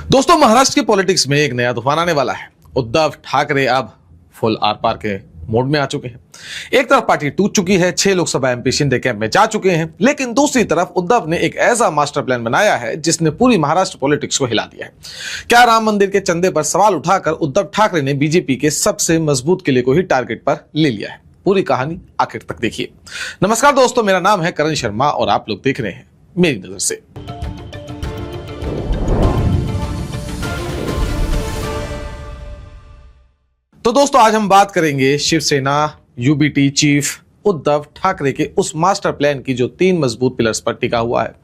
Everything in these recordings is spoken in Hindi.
दोस्तों, महाराष्ट्र की पॉलिटिक्स में एक नया तूफान आने वाला है। उद्धव ठाकरे अब फुल आर पार के मोड में आ चुके हैं। एक तरफ पार्टी टूट चुकी है, 6 लोकसभा एमपी शिंदे कैंप में जा चुके हैं, लेकिन दूसरी तरफ उद्धव ने एक ऐसा मास्टर प्लान बनाया है जिसने पूरी महाराष्ट्र पॉलिटिक्स को हिला दिया है। क्या राम मंदिर के चंदे पर सवाल उठाकर उद्धव ठाकरे ने बीजेपी के सबसे मजबूत किले को ही टारगेट पर ले लिया है? पूरी कहानी आखिर तक देखिए। नमस्कार दोस्तों, मेरा नाम है करण शर्मा और आप लोग देख रहे हैं मेरी नजर से। तो दोस्तों, आज हम बात करेंगे शिवसेना यूबीटी चीफ उद्धव ठाकरे के उस मास्टर प्लान की जो 3 मजबूत पिलर्स पर टिका हुआ है।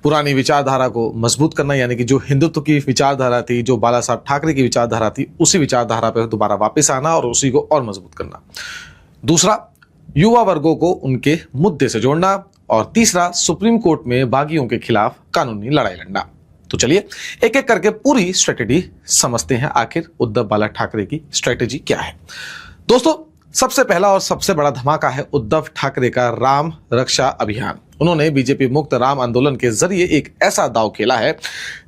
पुरानी विचारधारा को मजबूत करना, यानी कि जो हिंदुत्व की विचारधारा थी, जो बाला साहब ठाकरे की विचारधारा थी, उसी विचारधारा पर दोबारा वापस आना और उसी को और मजबूत करना। दूसरा, युवा वर्गों को उनके मुद्दे से जोड़ना। और तीसरा, सुप्रीम कोर्ट में बागियों के खिलाफ कानूनी लड़ाई लड़ना। तो चलिए एक एक करके पूरी स्ट्रेटेजी समझते हैं। आखिर उद्धव बाला ठाकरे की स्ट्रेटेजी क्या है? दोस्तों, सबसे पहला और सबसे बड़ा धमाका है उद्धव ठाकरे का राम रक्षा अभियान। उन्होंने बीजेपी मुक्त राम आंदोलन के जरिए एक ऐसा दांव खेला है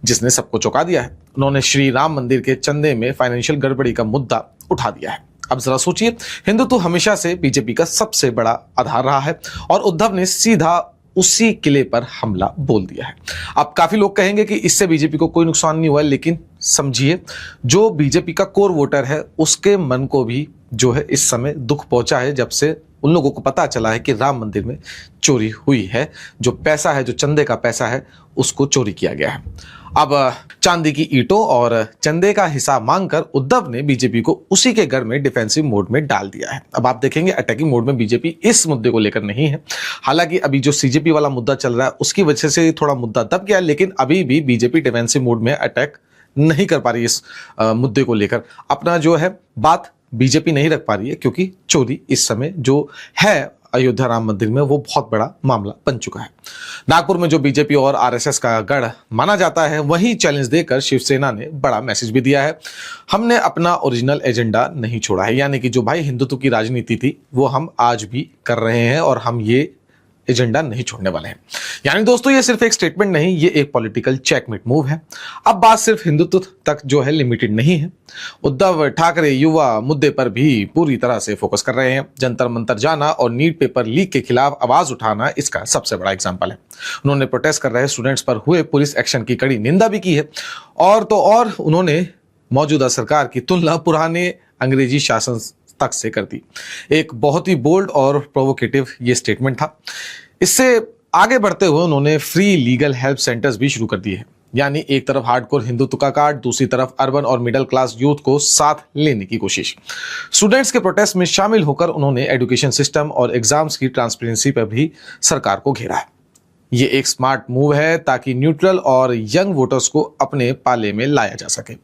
जिसने सबको चौंका दिया है। उन्होंने श्री राम मंदिर के चंदे में फाइनेंशियल गड़बड़ी का मुद्दा उठा दिया है। अब जरा सोचिए, हिंदुत्व हमेशा से बीजेपी का सबसे बड़ा आधार रहा है और उद्धव ने सीधा उसी किले पर हमला बोल दिया है। अब काफी लोग कहेंगे कि इससे बीजेपी को कोई नुकसान नहीं हुआ है, लेकिन समझिए, जो बीजेपी का कोर वोटर है उसके मन को भी जो है इस समय दुख पहुंचा है, जब से उन लोगों को पता चला है कि राम मंदिर में चोरी हुई है। जो पैसा है, जो चंदे का पैसा है, उसको चोरी किया गया है। अब चांदी की ईंटों और चंदे का हिसाब मांगकर उद्धव ने बीजेपी को उसी के घर में डिफेंसिव मोड में डाल दिया है। अब आप देखेंगे अटैकिंग मोड में बीजेपी इस मुद्दे को लेकर नहीं है। हालांकि अभी जो सीजेपी वाला मुद्दा चल रहा है उसकी वजह से थोड़ा मुद्दा दब गया है, लेकिन अभी भी बीजेपी डिफेंसिव मोड में अटैक नहीं कर पा रही। इस मुद्दे को लेकर अपना जो है बात बीजेपी नहीं रख पा रही है, क्योंकि चोरी इस समय जो है अयोध्या राम मंदिर में वो बहुत बड़ा मामला बन चुका है। नागपुर में जो बीजेपी और आरएसएस का गढ़ माना जाता है, वही चैलेंज देकर शिवसेना ने बड़ा मैसेज भी दिया है। हमने अपना ओरिजिनल एजेंडा नहीं छोड़ा है, यानी कि जो भाई हिंदुत्व की राजनीति थी वो हम आज भी कर रहे हैं और हम ये एजेंडा नहीं छोड़ने वाले हैं। यानी दोस्तों, ये सिर्फ एक स्टेटमेंट नहीं, ये एक पॉलिटिकल चेकमेट मूव है। अब बात सिर्फ हिंदुत्व तक जो है लिमिटेड नहीं है। उद्धव ठाकरे युवा मुद्दे पर भी पूरी तरह से फोकस कर रहे हैं। जंतर मंतर जाना और नीट पेपर लीक के खिलाफ आवाज उठाना इसका सबसे बड़ा एग्जाम्पल है। उन्होंने प्रोटेस्ट कर रहे स्टूडेंट्स पर हुए पुलिस एक्शन की कड़ी निंदा भी की है। और तो और उन्होंने मौजूदा सरकार की तुलना पुराने अंग्रेजी शासन तक से कर दी। एक बहुत ही बोल्ड और प्रोवोकेटिव ये स्टेटमेंट था। इससे आगे बढ़ते हुए उन्होंने फ्री लीगल हेल्प सेंटर्स भी शुरू कर दिए हैं। यानी एक तरफ हार्डकोर हिंदुत्व का कार्ड, दूसरी तरफ अर्बन और मिडिल क्लास यूथ को साथ लेने की कोशिश। स्टूडेंट्स के प्रोटेस्ट में शामिल होकर उन्होंने एजुकेशन सिस्टम और एग्जाम्स की ट्रांसपेरेंसी पर भी सरकार को घेरा है। ये एक स्मार्ट मूव है ताकि न्यूट्रल और यंग वोटर्स को अपने पाले में लाया जा सके।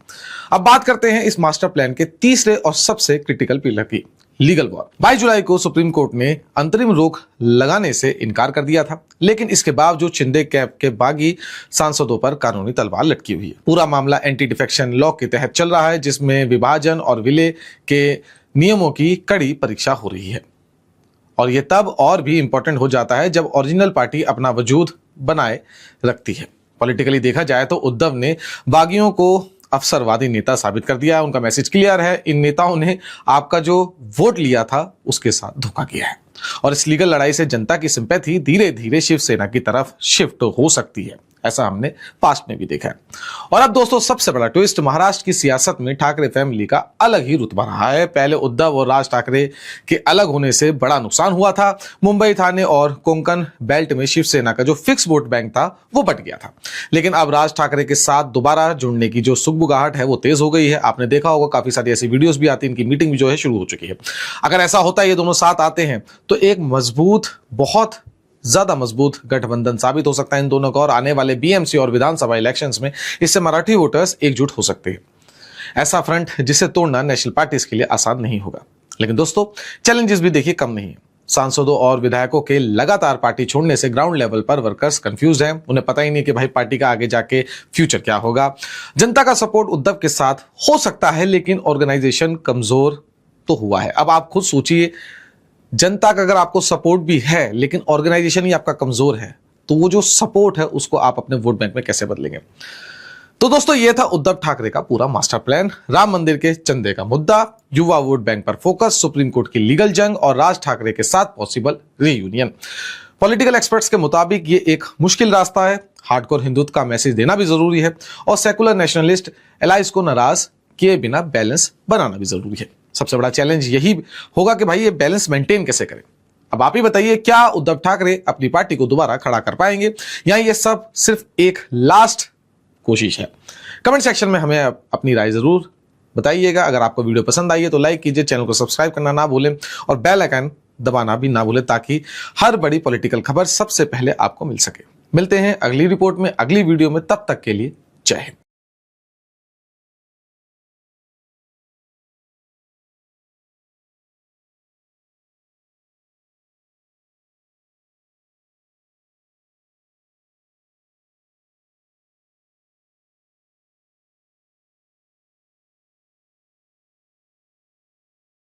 अब बात करते हैं इस मास्टर प्लान के तीसरे और सबसे क्रिटिकल पिलर की, लीगल वॉर। 22 जुलाई को सुप्रीम कोर्ट ने अंतरिम रोक लगाने से इनकार कर दिया था, लेकिन इसके बावजूद शिंदे कैंप के बागी सांसदों पर कानूनी तलवार लटकी हुई है। पूरा मामला एंटी डिफेक्शन लॉ के तहत चल रहा है, जिसमें विभाजन और विलय के नियमों की कड़ी परीक्षा हो रही है। और यह तब और भी इंपॉर्टेंट हो जाता है जब ओरिजिनल पार्टी अपना वजूद बनाए रखती है। पॉलिटिकली देखा जाए तो उद्धव ने बागियों को अवसरवादी नेता साबित कर दिया है। उनका मैसेज क्लियर है, इन नेताओं ने आपका जो वोट लिया था उसके साथ धोखा किया है। और इस लीगल लड़ाई से जनता की सिंपैथी धीरे धीरे शिवसेना की तरफ शिफ्ट हो सकती है। ऐसा हमने पास्ट में भी देखा है। और अब दोस्तों, सबसे बड़ा ट्विस्ट, महाराष्ट्र की सियासत में ठाकरे फैमिली का अलग ही रुतबा रहा है। पहले उद्धव और राज ठाकरे के अलग होने से बड़ा नुकसान हुआ था। मुंबई, थाने और कोंकण बेल्ट में शिवसेना का जो फिक्स वोट बैंक था वो बट गया था। लेकिन अब राज ठाकरे के साथ दोबारा जुड़ने की जो सुगबुगाहट है वो तेज हो गई है। आपने देखा होगा काफी सारी ऐसी वीडियोस भी आती है, इनकी मीटिंग भी जो है शुरू हो चुकी है। अगर ऐसा होता है, ये दोनों साथ आते हैं, तो एक मजबूत, बहुत ज्यादा मजबूत गठबंधन साबित हो सकता है इन दोनों का। और आने वाले बीएमसी और विधानसभा इलेक्शंस में इससे मराठी वोटर्स एकजुट हो सकते हैं। ऐसा फ्रंट जिसे तोड़ना नेशनल पार्टीज के लिए आसान नहीं होगा। लेकिन दोस्तों, चैलेंजेस भी देखिए कम नहीं है। सांसदों और विधायकों के लगातार पार्टी छोड़ने से ग्राउंड लेवल पर वर्कर्स कंफ्यूज हैं। उन्हें पता ही नहीं कि भाई पार्टी का आगे जाके फ्यूचर क्या होगा। जनता का सपोर्ट उद्धव के साथ हो सकता है, लेकिन ऑर्गेनाइजेशन कमजोर तो हुआ है। अब आप खुद सोचिए, जनता का अगर आपको सपोर्ट भी है लेकिन ऑर्गेनाइजेशन ही आपका कमजोर है, तो वो जो सपोर्ट है उसको आप अपने वोट बैंक में कैसे बदलेंगे? तो दोस्तों ये था उद्धव ठाकरे का पूरा मास्टर प्लान। राम मंदिर के चंदे का मुद्दा, युवा वोट बैंक पर फोकस, सुप्रीम कोर्ट की लीगल जंग और राज ठाकरे के साथ पॉसिबल रीयूनियन। पॉलिटिकल एक्सपर्ट्स के मुताबिक ये एक मुश्किल रास्ता है। हार्डकोर हिंदुत्व का मैसेज देना भी जरूरी है और सेकुलर नेशनलिस्ट एलाइज को नाराज किए बिना बैलेंस बनाना भी जरूरी है। सबसे बड़ा चैलेंज यही होगा कि भाई ये बैलेंस मेंटेन कैसे करें। अब आप ही बताइए, क्या उद्धव ठाकरे अपनी पार्टी को दोबारा खड़ा कर पाएंगे या ये सब सिर्फ एक लास्ट कोशिश है? कमेंट सेक्शन में हमें अपनी राय जरूर बताइएगा। अगर आपको वीडियो पसंद आई है तो लाइक कीजिए, चैनल को सब्सक्राइब करना ना भूलें और बेल आइकन दबाना भी ना भूलें ताकि हर बड़ी पॉलिटिकल खबर सबसे पहले आपको मिल सके। मिलते हैं अगली रिपोर्ट में, अगली वीडियो में। तब तक के लिए जय हिंद।